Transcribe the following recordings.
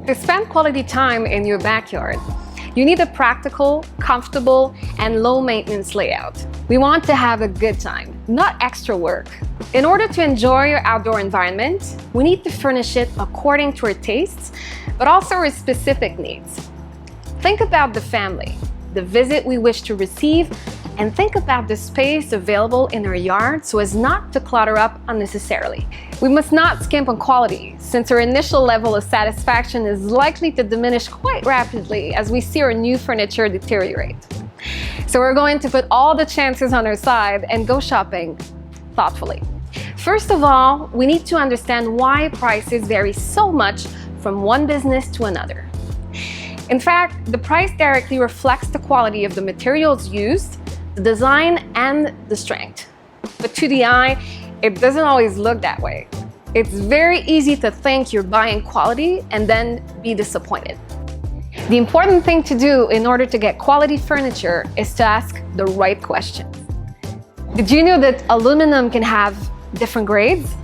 To spend quality time in your backyard, you need a practical, comfortable, and low-maintenance layout. We want to have a good time, not extra work. In order to enjoy your outdoor environment, we need to furnish it according to our tastes, but also our specific needs. Think about the family, the visit we wish to receive, and think about the space available in our yard so as not to clutter up unnecessarily. We must not skimp on quality, since our initial level of satisfaction is likely to diminish quite rapidly as we see our new furniture deteriorate. So we're going to put all the chances on our side and go shopping thoughtfully. First of all, we need to understand why prices vary so much from one business to another. In fact, the price directly reflects the quality of the materials used, the design, and the strength. But to the eye, it doesn't always look that way. It's very easy to think you're buying quality and then be disappointed. The important thing to do in order to get quality furniture is to ask the right questions. Did you know that aluminum can have different grades?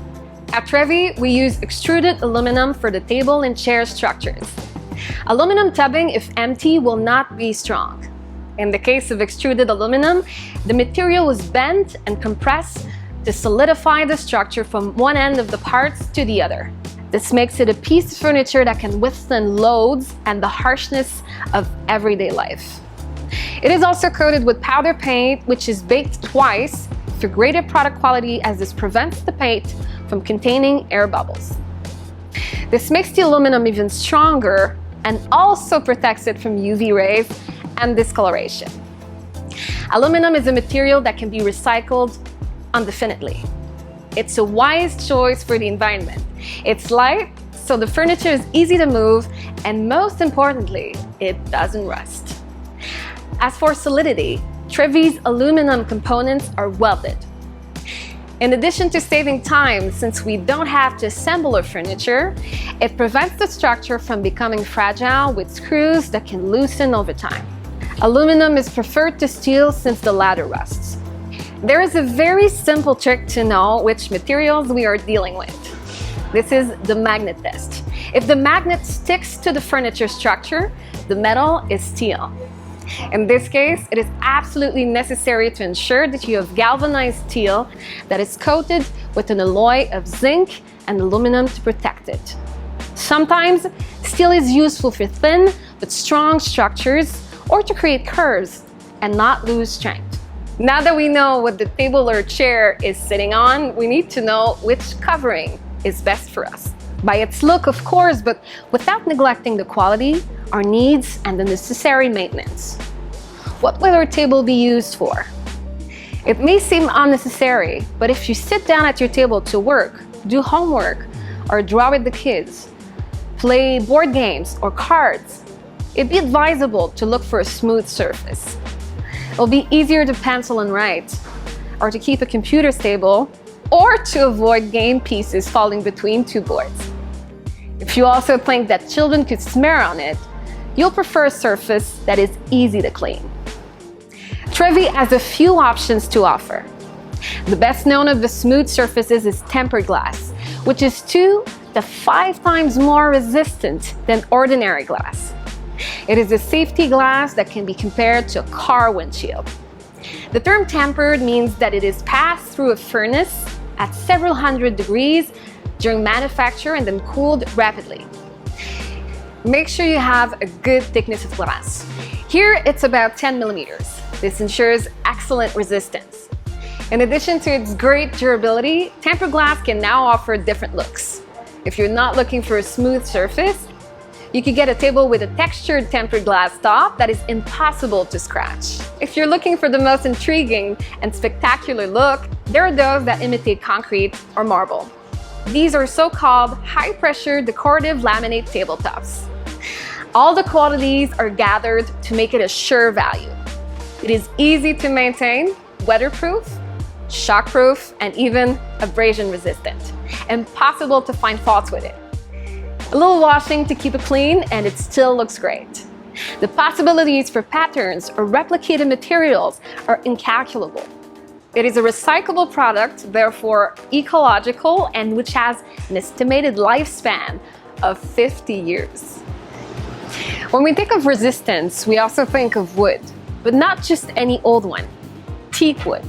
At Trevi, we use extruded aluminum for the table and chair structures. Aluminum tubbing, if empty, will not be strong. In the case of extruded aluminum, the material was bent and compressed to solidify the structure from one end of the parts to the other. This makes it a piece of furniture that can withstand loads and the harshness of everyday life. It is also coated with powder paint, which is baked twice for greater product quality, as this prevents the paint from containing air bubbles. This makes the aluminum even stronger and also protects it from UV rays and discoloration. Aluminum is a material that can be recycled indefinitely. It's a wise choice for the environment. It's light, so the furniture is easy to move, and most importantly, it doesn't rust. As for solidity, Trevi's aluminum components are welded. In addition to saving time, since we don't have to assemble our furniture, it prevents the structure from becoming fragile with screws that can loosen over time. Aluminum is preferred to steel since the latter rusts. There is a very simple trick to know which materials we are dealing with. This is the magnet test. If the magnet sticks to the furniture structure, the metal is steel. In this case, it is absolutely necessary to ensure that you have galvanized steel that is coated with an alloy of zinc and aluminum to protect it. Sometimes, steel is useful for thin but strong structures or to create curves and not lose strength. Now that we know what the table or chair is sitting on, we need to know which covering is best for us. By its look, of course, but without neglecting the quality, our needs, and the necessary maintenance. What will our table be used for? It may seem unnecessary, but if you sit down at your table to work, do homework, or draw with the kids, play board games or cards, it'd be advisable to look for a smooth surface. It'll be easier to pencil and write, or to keep a computer stable, or to avoid game pieces falling between two boards. If you also think that children could smear on it, you'll prefer a surface that is easy to clean. Trevi has a few options to offer. The best known of the smooth surfaces is tempered glass, which is 2 to 5 times more resistant than ordinary glass. It is a safety glass that can be compared to a car windshield. The term tempered means that it is passed through a furnace at several hundred degrees during manufacture and then cooled rapidly. Make sure you have a good thickness of glass. Here it's about 10 millimeters. This ensures excellent resistance. In addition to its great durability, tempered glass can now offer different looks. If you're not looking for a smooth surface, you could get a table with a textured tempered glass top that is impossible to scratch. If you're looking for the most intriguing and spectacular look, there are those that imitate concrete or marble. These are so-called high-pressure decorative laminate tabletops. All the qualities are gathered to make it a sure value. It is easy to maintain, weatherproof, shockproof, and even abrasion resistant. Impossible to find faults with it. A little washing to keep it clean and it still looks great. The possibilities for patterns or replicated materials are incalculable. It is a recyclable product, therefore ecological, and which has an estimated lifespan of 50 years. When we think of resistance, we also think of wood, but not just any old one. Teak wood.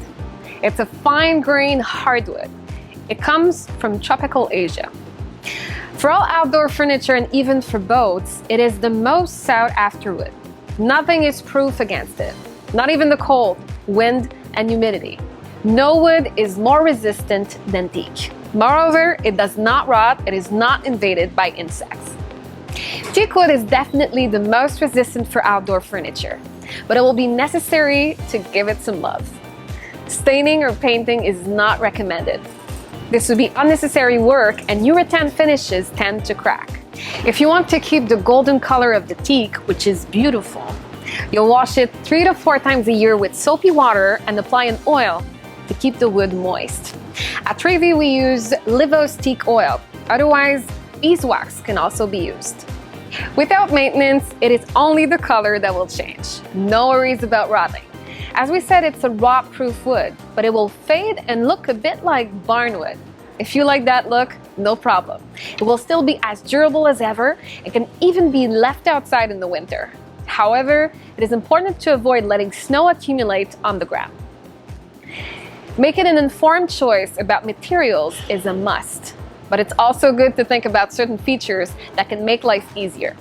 It's a fine-grained hardwood. It comes from tropical Asia. For all outdoor furniture and even for boats, it is the most sought-after wood. Nothing is proof against it, not even the cold, wind, and humidity. No wood is more resistant than teak. Moreover, it does not rot, it is not invaded by insects. Teak wood is definitely the most resistant for outdoor furniture, but it will be necessary to give it some love. Staining or painting is not recommended. This would be unnecessary work, and urethane finishes tend to crack. If you want to keep the golden color of the teak, which is beautiful, you'll wash it 3 to 4 times a year with soapy water and apply an oil to keep the wood moist. At Trevi, we use Livos teak oil. Otherwise, beeswax can also be used. Without maintenance, it is only the color that will change. No worries about rotting. As we said, it's a rot-proof wood, but it will fade and look a bit like barnwood. If you like that look, no problem. It will still be as durable as ever and can even be left outside in the winter. However, it is important to avoid letting snow accumulate on the ground. Making an informed choice about materials is a must, but it's also good to think about certain features that can make life easier.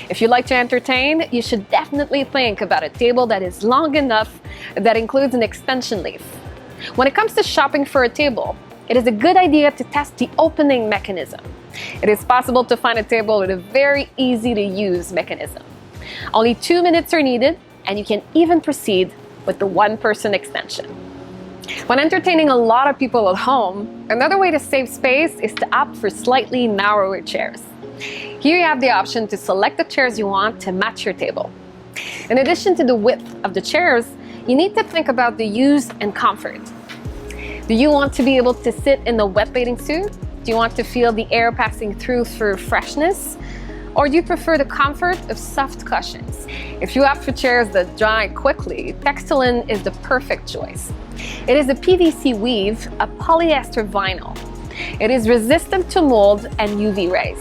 If you like to entertain, you should definitely think about a table that is long enough that includes an extension leaf. When it comes to shopping for a table, it is a good idea to test the opening mechanism. It is possible to find a table with a very easy to use mechanism. Only 2 minutes are needed, and you can even proceed with the one-person extension. When entertaining a lot of people at home, another way to save space is to opt for slightly narrower chairs. Here you have the option to select the chairs you want to match your table. In addition to the width of the chairs, you need to think about the use and comfort. Do you want to be able to sit in a wet bathing suit? Do you want to feel the air passing through for freshness? Or do you prefer the comfort of soft cushions? If you opt for chairs that dry quickly, Textilin is the perfect choice. It is a PVC weave, a polyester vinyl. It is resistant to mold and UV rays.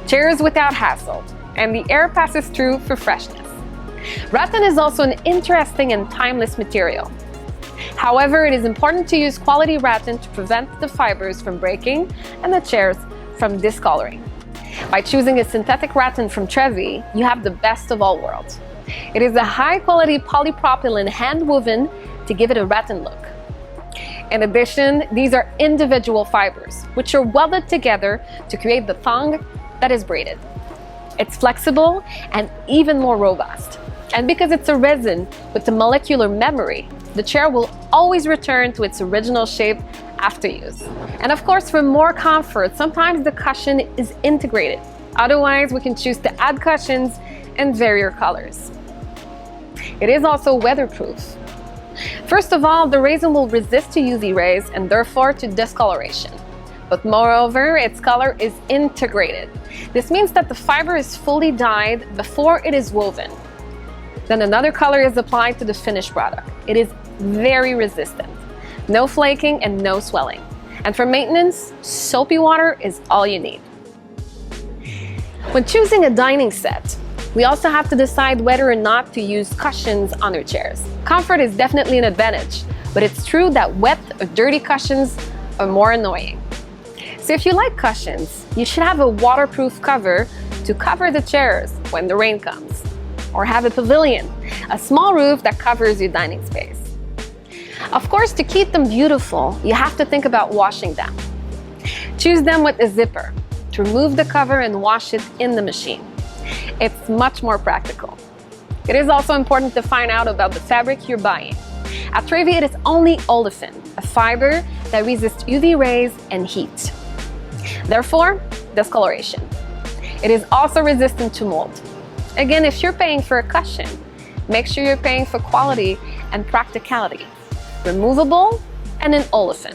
Chairs without hassle, and the air passes through for freshness. Rattan is also an interesting and timeless material. However, it is important to use quality rattan to prevent the fibers from breaking and the chairs from discoloring. By choosing a synthetic rattan from Trevi, you have the best of all worlds. It is a high-quality polypropylene hand-woven to give it a rattan look. In addition, these are individual fibers, which are welded together to create the thong that is braided. It's flexible and even more robust. And because it's a resin with the molecular memory, the chair will always return to its original shape after use. And of course, for more comfort, sometimes the cushion is integrated. Otherwise, we can choose to add cushions in various colors. It is also weatherproof. First of all, the resin will resist to UV rays and therefore to discoloration. But moreover, its color is integrated. This means that the fiber is fully dyed before it is woven. Then another color is applied to the finished product. It is very resistant. No flaking and no swelling. And for maintenance, soapy water is all you need. When choosing a dining set, we also have to decide whether or not to use cushions on our chairs. Comfort is definitely an advantage, but it's true that wet or dirty cushions are more annoying. So if you like cushions, you should have a waterproof cover to cover the chairs when the rain comes. Or have a pavilion, a small roof that covers your dining space. Of course, to keep them beautiful, you have to think about washing them. Choose them with a zipper to remove the cover and wash it in the machine. It's much more practical. It is also important to find out about the fabric you're buying. At Trevi, it is only olefin, a fiber that resists UV rays and heat. Therefore, discoloration. It is also resistant to mold. Again, if you're paying for a cushion, make sure you're paying for quality and practicality. Removable and an olefin.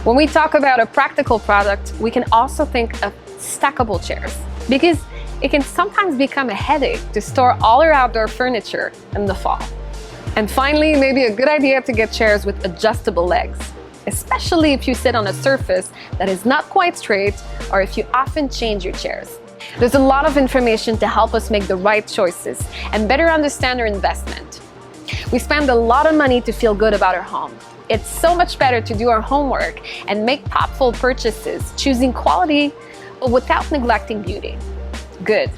When we talk about a practical product, we can also think of stackable chairs because it can sometimes become a headache to store all your outdoor furniture in the fall. And finally, maybe a good idea to get chairs with adjustable legs. especially if you sit on a surface that is not quite straight or if you often change your chairs. There's a lot of information to help us make the right choices and better understand our investment. We spend a lot of money to feel good about our home. It's so much better to do our homework and make thoughtful purchases, choosing quality but without neglecting beauty. Good.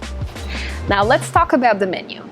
Now let's talk about the menu.